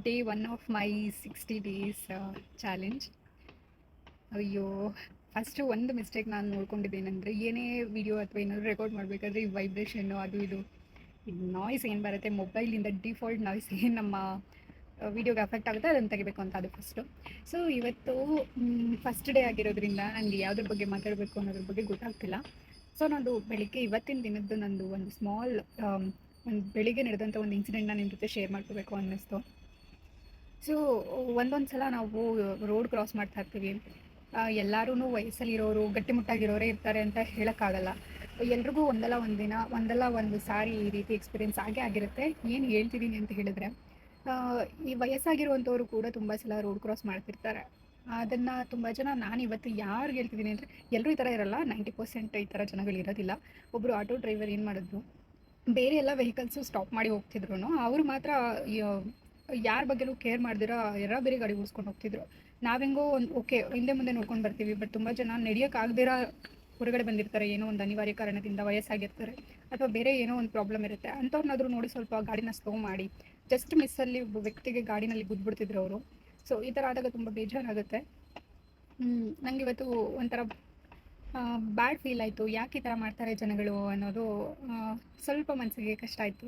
Day one of my 60 days challenge. ಅಯ್ಯೋ, first ಒಂದು mistake ನಾನು ನೋಡ್ಕೊಂಡಿದ್ದೇನೆಂದರೆ, ಏನೇ ವಿಡಿಯೋ ಅಥವಾ ಏನಾದರೂ ರೆಕಾರ್ಡ್ ಮಾಡಬೇಕಾದ್ರೆ ಈ ವೈಬ್ರೇಷನ್ನು ಅದು ಇದು ನಾಯ್ಸ್ ಏನು ಬರುತ್ತೆ ಮೊಬೈಲಿಂದ, ಡಿಫಾಲ್ಟ್ ನಾಯ್ಸ್ ಏನು ನಮ್ಮ ವಿಡಿಯೋಗೆ ಅಫೆಕ್ಟ್ ಆಗುತ್ತೆ ಅದನ್ನು ತೆಗಿಬೇಕು ಅಂತ. ಅದು ಫಸ್ಟು. ಸೊ ಇವತ್ತು ಫಸ್ಟ್ ಡೇ ಆಗಿರೋದ್ರಿಂದ ನನಗೆ ಯಾವುದ್ರ ಬಗ್ಗೆ ಮಾತಾಡಬೇಕು ಅನ್ನೋದ್ರ ಬಗ್ಗೆ ಗೊತ್ತಾಗ್ತಿಲ್ಲ. ಸೊ ನಾನು ಬೆಳಿಗ್ಗೆ ಇವತ್ತಿನ ದಿನದ್ದು ನಂದು ಒಂದು ಸ್ಮಾಲ್ ಒಂದು ಬೆಳಿಗ್ಗೆ ನಡೆದಂಥ ಒಂದು ಇನ್ಸಿಡೆಂಟ್ನ ನಿಮ್ಮ ಜೊತೆ ಶೇರ್ ಮಾಡ್ಕೋಬೇಕು ಅನ್ನಿಸ್ತು. ಸೊ ಒಂದೊಂದು ಸಲ ನಾವು ರೋಡ್ ಕ್ರಾಸ್ ಮಾಡ್ತಾ ಇರ್ತೀವಿ. ಎಲ್ಲರೂ ವಯಸ್ಸಲ್ಲಿರೋರು ಗಟ್ಟಿಮುಟ್ಟಾಗಿರೋರೇ ಇರ್ತಾರೆ ಅಂತ ಹೇಳೋಕ್ಕಾಗಲ್ಲ. ಎಲ್ರಿಗೂ ಒಂದಲ್ಲ ಒಂದು ಸಾರಿ ಈ ರೀತಿ ಎಕ್ಸ್ಪೀರಿಯೆನ್ಸ್ ಆಗೇ ಆಗಿರುತ್ತೆ. ಏನು ಹೇಳ್ತಿದ್ದೀನಿ ಅಂತ ಹೇಳಿದ್ರೆ, ಈ ವಯಸ್ಸಾಗಿರುವಂಥವ್ರು ಕೂಡ ತುಂಬ ಸಲ ರೋಡ್ ಕ್ರಾಸ್ ಮಾಡ್ತಿರ್ತಾರೆ. ಅದನ್ನು ತುಂಬ ಜನ, ನಾನು ಇವತ್ತು ಯಾರು ಹೇಳ್ತಿದ್ದೀನಿ ಅಂದರೆ, ಎಲ್ಲರೂ ಈ ಥರ ಇರಲ್ಲ, 90% ಈ ಥರ ಜನಗಳಿರೋದಿಲ್ಲ. ಒಬ್ಬರು ಆಟೋ ಡ್ರೈವರ್ ಏನು ಮಾಡಿದ್ರು, ಬೇರೆ ಎಲ್ಲ ವೆಹಿಕಲ್ಸು ಸ್ಟಾಪ್ ಮಾಡಿ ಹೋಗ್ತಿದ್ರು, ಅವರು ಮಾತ್ರ ಯಾರ ಬಗ್ಗೆನೂ ಕೇರ್ ಮಾಡ್ದಿರ ಬೇರೆ ಗಾಡಿ ಓಡಿಸ್ಕೊಂಡು ಹೋಗ್ತಿದ್ರು. ನಾವೆಂಗೋ ಒಂದು ಓಕೆ ಹಿಂದೆ ಮುಂದೆ ನೋಡ್ಕೊಂಡು ಬರ್ತೀವಿ, ಬಟ್ ತುಂಬ ಜನ ನಡೆಯೋಕ್ಕಾಗದಿರ ಹೊರಗಡೆ ಬಂದಿರ್ತಾರೆ, ಏನೋ ಒಂದು ಅನಿವಾರ್ಯ ಕಾರಣದಿಂದ, ವಯಸ್ಸಾಗಿರ್ತಾರೆ ಅಥವಾ ಬೇರೆ ಏನೋ ಒಂದು ಪ್ರಾಬ್ಲಮ್ ಇರುತ್ತೆ. ಅಂಥವ್ರನ್ನಾದರೂ ನೋಡಿ ಸ್ವಲ್ಪ ಗಾಡಿನ ಸ್ಲೋ ಮಾಡಿ, ಜಸ್ಟ್ ಮಿಸ್ಸಲ್ಲಿ ಒಬ್ಬ ವ್ಯಕ್ತಿಗೆ ಗಾಡಿನಲ್ಲಿ ಗುದ್ಬಿಡ್ತಿದ್ರು ಅವರು. ಸೊ ಈ ಥರ ಆದಾಗ ತುಂಬ ಬೇಜಾರಾಗುತ್ತೆ. ನನಗೆ ಇವತ್ತು ಒಂಥರ ಬ್ಯಾಡ್ ಫೀಲ್ ಆಯಿತು. ಯಾಕೆ ಈ ಥರ ಮಾಡ್ತಾರೆ ಜನಗಳು ಅನ್ನೋದು ಸ್ವಲ್ಪ ಮನಸ್ಸಿಗೆ ಕಷ್ಟ ಆಯಿತು.